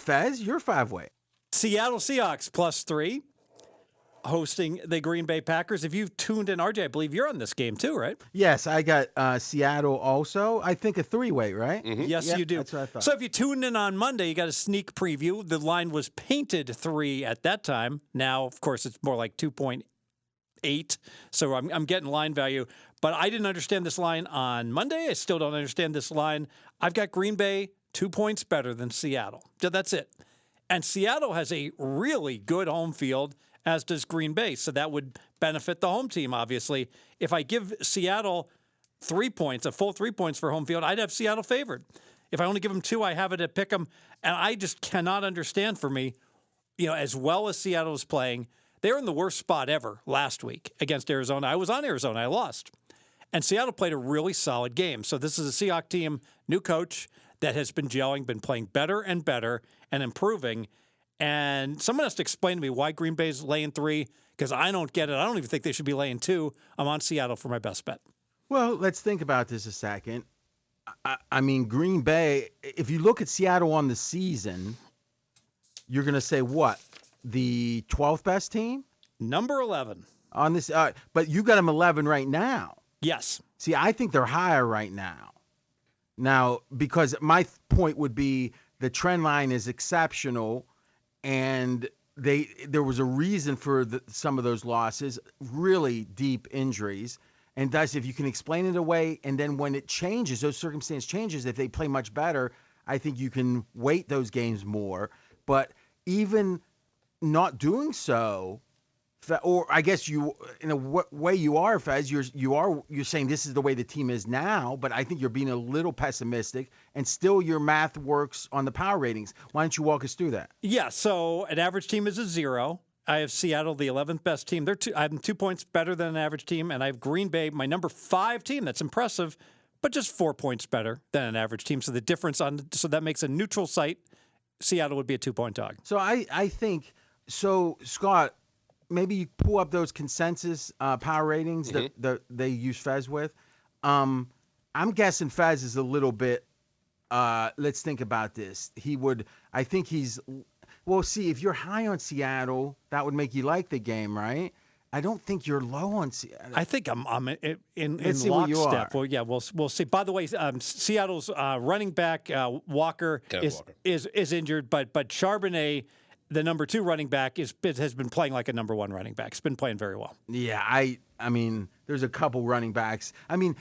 Fez, you're 5-way. Seattle Seahawks +3. Hosting the Green Bay Packers. If you've tuned in, RJ, I believe you're on this game too, right? Yes, I got Seattle also. I think a 3-way, right? Mm-hmm. Yes, Yep, you do. that's what I thought. So if you tuned in on Monday, you got a sneak preview. The line was painted 3 at that time. Now, of course, it's more like 2.8. So I'm getting line value. But I didn't understand this line on Monday. I still don't understand this line. I've got Green Bay 2 points better than Seattle. That's it. And Seattle has a really good home field, as does Green Bay. So that would benefit the home team, obviously. If I give Seattle 3 points, a full 3 points for home field, I'd have Seattle favored. If I only give them 2, I have it at pick 'em. And I just cannot understand for me, as well as Seattle is playing, they were in the worst spot ever last week against Arizona. I was on Arizona. I lost. And Seattle played a really solid game. So this is a Seahawks team, new coach, that has been gelling, been playing better and better and improving. And someone has to explain to me why Green Bay's laying 3, because I don't get it. I don't even think they should be laying 2. I'm on Seattle for my best bet. Well, let's think about this a second. I mean, Green Bay, if you look at Seattle on the season, you're going to say what? The 12th best team? Number 11. On this, but you got them 11 right now. Yes. See, I think they're higher right now. Now, because my point would be the trend line is exceptional, and there was a reason for some of those losses, really deep injuries. And thus, if you can explain it away, and then when it changes, those circumstance changes, if they play much better, I think you can weight those games more. But even not doing so, or I guess you, in a way you are, Fez, you're saying this is the way the team is now, but I think you're being a little pessimistic, and still your math works on the power ratings. Why don't you walk us through that? Yeah, so an average team is a 0. I have Seattle, the 11th best team. I have them 2 points better than an average team, and I have Green Bay, my number 5 team. That's impressive, but just 4 points better than an average team. So the difference so that makes a neutral site. Seattle would be a 2-point dog. So I think so, Scott. Maybe you pull up those consensus power ratings that they use Fez with. I'm guessing Fez is a little bit. Let's think about this. I think he's. Well, see, if you're high on Seattle, that would make you like the game, right? I don't think you're low on Seattle. I think I'm in Let's see what you are. lockstep. Well, yeah, we'll see. By the way, Seattle's running back Walker is injured, but Charbonnet, the number 2 running back, has been playing like a number 1 running back. It's been playing very well. Yeah, I mean, there's a couple running backs. I mean,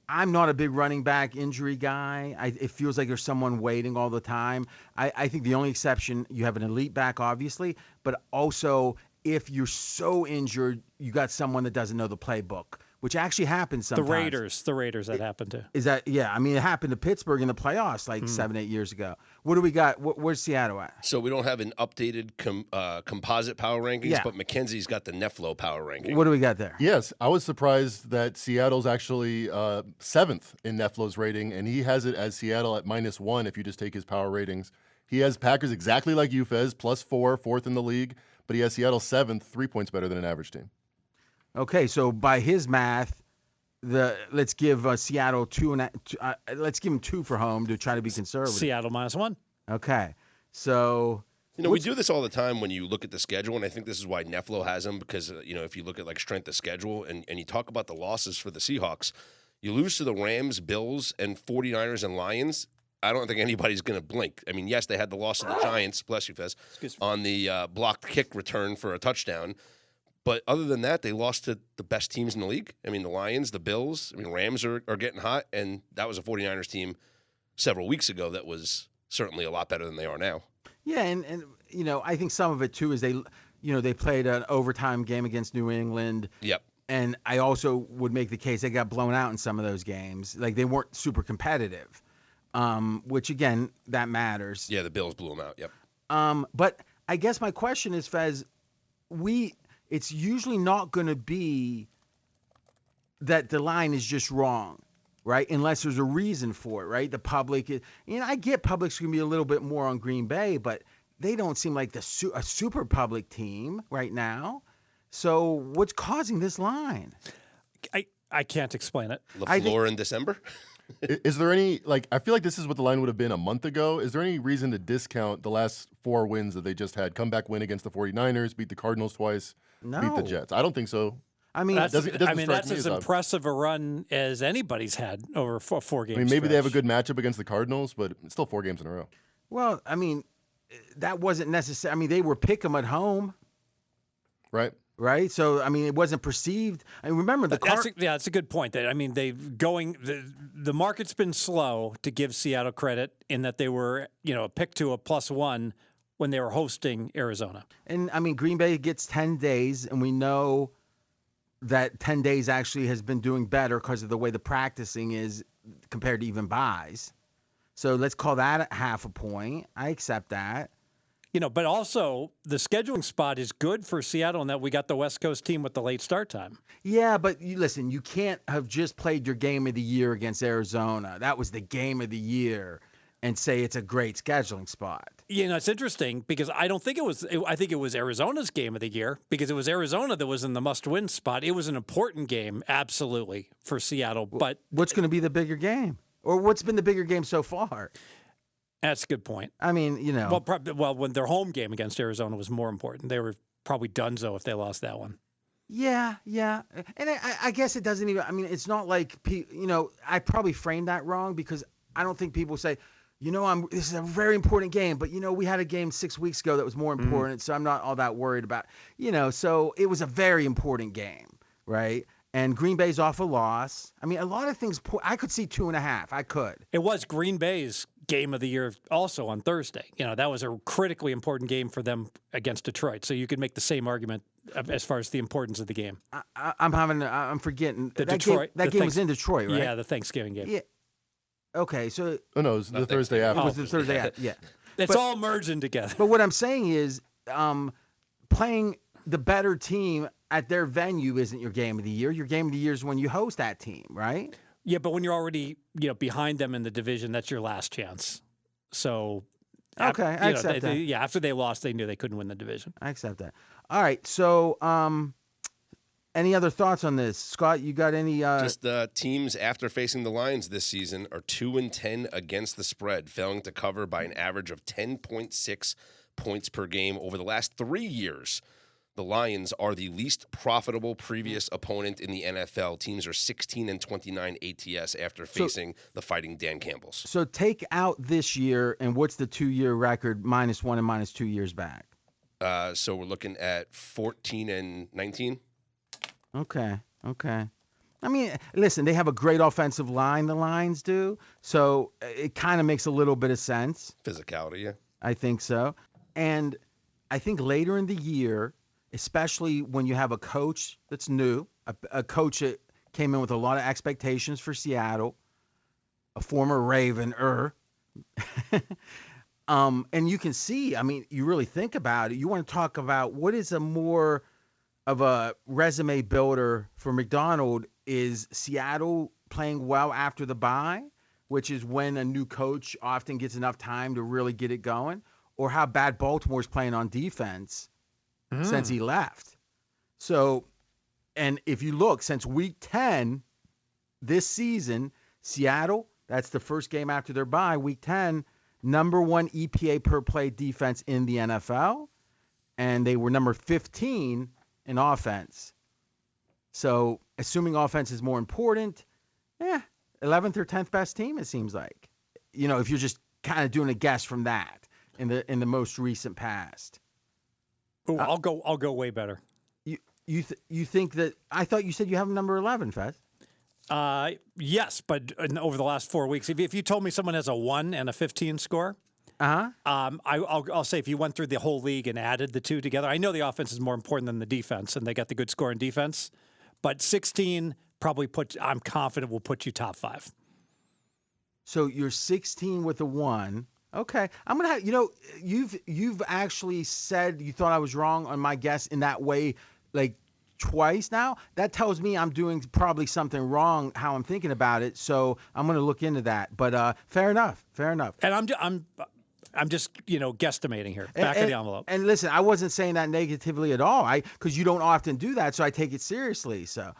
I'm not a big running back injury guy. It feels like there's someone waiting all the time. I think the only exception, you have an elite back, obviously, but also if you're so injured, you got someone that doesn't know the playbook, which actually happens sometimes. The Raiders that happened to. Is that, yeah, I mean, it happened to Pittsburgh in the playoffs like 7-8 years ago. What do we got? Where's Seattle at? So we don't have an updated composite power rankings, but Mackenzie's got the Neflo power ranking. What do we got there? Yes, I was surprised that Seattle's actually 7th in Neflo's rating, and he has it as Seattle at -1 if you just take his power ratings. He has Packers exactly like you, Fez, +4, 4th in the league, but he has Seattle 7th, 3 points better than an average team. Okay, so by his math, let's give Seattle 2 and let's give him 2 for home to try to be conservative. Seattle -1. Okay, so we do this all the time when you look at the schedule, and I think this is why Neflo has them, because if you look at like strength of schedule and you talk about the losses for the Seahawks, you lose to the Rams, Bills, and 49ers and Lions. I don't think anybody's going to blink. I mean, yes, they had the loss of the Giants, bless you, Fez, on the blocked kick return for a touchdown. But other than that, they lost to the best teams in the league. I mean, the Lions, the Bills. I mean, Rams are getting hot, and that was a 49ers team several weeks ago that was certainly a lot better than they are now. Yeah, and I think some of it, too, is they played an overtime game against New England. Yep. And I also would make the case they got blown out in some of those games. Like, they weren't super competitive, which, again, that matters. Yeah, the Bills blew them out, yep. But I guess my question is, Fez, it's usually not going to be that the line is just wrong, right? Unless there's a reason for it, right? The public, I get public's going to be a little bit more on Green Bay, but they don't seem like a super public team right now. So what's causing this line? I can't explain it. LaFleur in December? Is there any, like, I feel like this is what the line would have been a month ago. Is there any reason to discount the last 4 wins that they just had? Comeback win against the 49ers, beat the Cardinals twice, beat the No. Jets. I don't think so. I mean, That's, it doesn't I mean, strike that's me as as impressive a run as anybody's had over a 4-game I mean, maybe they have a stretch. good matchup against the Cardinals, but it's still 4 games in a row. well, I mean, that wasn't necessary. I mean, they were pick 'em at home, Right? right? So, I mean, it wasn't perceived. I mean, remember That's a good point. That I mean, the market's been slow to give Seattle credit in that they were a pick to a +1 when they were hosting Arizona. and I mean, Green Bay gets 10 days, and we know that 10 days actually has been doing better because of the way the practicing is compared to even buys. So let's call that a half a point. I accept that. But also the scheduling spot is good for Seattle in that we got the West Coast team with the late start time. Yeah, but listen, you can't have just played your game of the year against Arizona. That was the game of the year, and say it's a great scheduling spot. It's interesting because I don't think it was. I think it was Arizona's game of the year because it was Arizona that was in the must-win spot. It was an important game, absolutely, for Seattle. But What's going to be the bigger game? Or what's been the bigger game so far? that's a good point. I mean, Well, when their home game against Arizona was more important, they were probably donezo if they lost that one. Yeah. And I guess it doesn't even, I mean, it's not like, I probably framed that wrong because I don't think people say, this is a very important game, but we had a game 6 weeks ago that was more important, so I'm not all that worried about, so it was a very important game, right? And Green Bay's off a loss. I mean, a lot of things, I could see 2.5. I could. It was Green Bay's game of the year also on Thursday. That was a critically important game for them against Detroit. So you could make the same argument as far as the importance of the game. I'm forgetting. The that Detroit, game, was in Detroit, right? Yeah, the Thanksgiving game. Yeah. Okay, so Oh, no, it was the Thursday after. it was the Thursday after, yeah. It's all merging together. But what I'm saying is, playing the better team at their venue isn't your game of the year. Your game of the year is when you host that team, right? Yeah, but when you're already behind them in the division, that's your last chance. So Okay, I accept that. Yeah, after they lost, they knew they couldn't win the division. I accept that. All right, so any other thoughts on this, Scott? You got any? Just teams after facing the Lions this season are 2-10 against the spread, failing to cover by an average of 10.6 points per game over the last 3 years. The Lions are the least profitable previous opponent in the NFL. Teams are 16-29 ATS after facing the Fighting Dan Campbells. So take out this year, and what's the 2-year record, -1 and -2 years back? So we're looking at 14-19. Okay. I mean, listen, they have a great offensive line, the Lions do, so it kind of makes a little bit of sense. Physicality, yeah. I think so. And I think later in the year, especially when you have a coach that's new, a coach that came in with a lot of expectations for Seattle, a former Raven, and you can see, I mean, you really think about it. You want to talk about what is a more of a resume builder for McDonald is Seattle playing well after the bye, which is when a new coach often gets enough time to really get it going, or how bad Baltimore's playing on defense since he left. So, and if you look, since week 10 this season, Seattle, that's the first game after their bye, week 10, number 1 EPA per play defense in the NFL, and they were number 15 in offense. So, assuming offense is more important, 11th or 10th best team, it seems like. If you're just kind of doing a guess from that in the most recent past. Ooh, I'll go way better. You think that? I thought you said you have number 11, Fez. Yes, but over the last 4 weeks, if you told me someone has a 1 and a 15 score, I'll say if you went through the whole league and added the two together, I know the offense is more important than the defense, and they got the good score in defense, but 16 probably I'm confident will put you top 5. So you're 16 with a 1. Okay, I'm gonna have you've actually said you thought I was wrong on my guess in that way, like twice now. That tells me I'm doing probably something wrong how I'm thinking about it. So I'm gonna look into that. But fair enough. And I'm just guesstimating here, back of the envelope. And listen, I wasn't saying that negatively at all. Because you don't often do that, so I take it seriously. So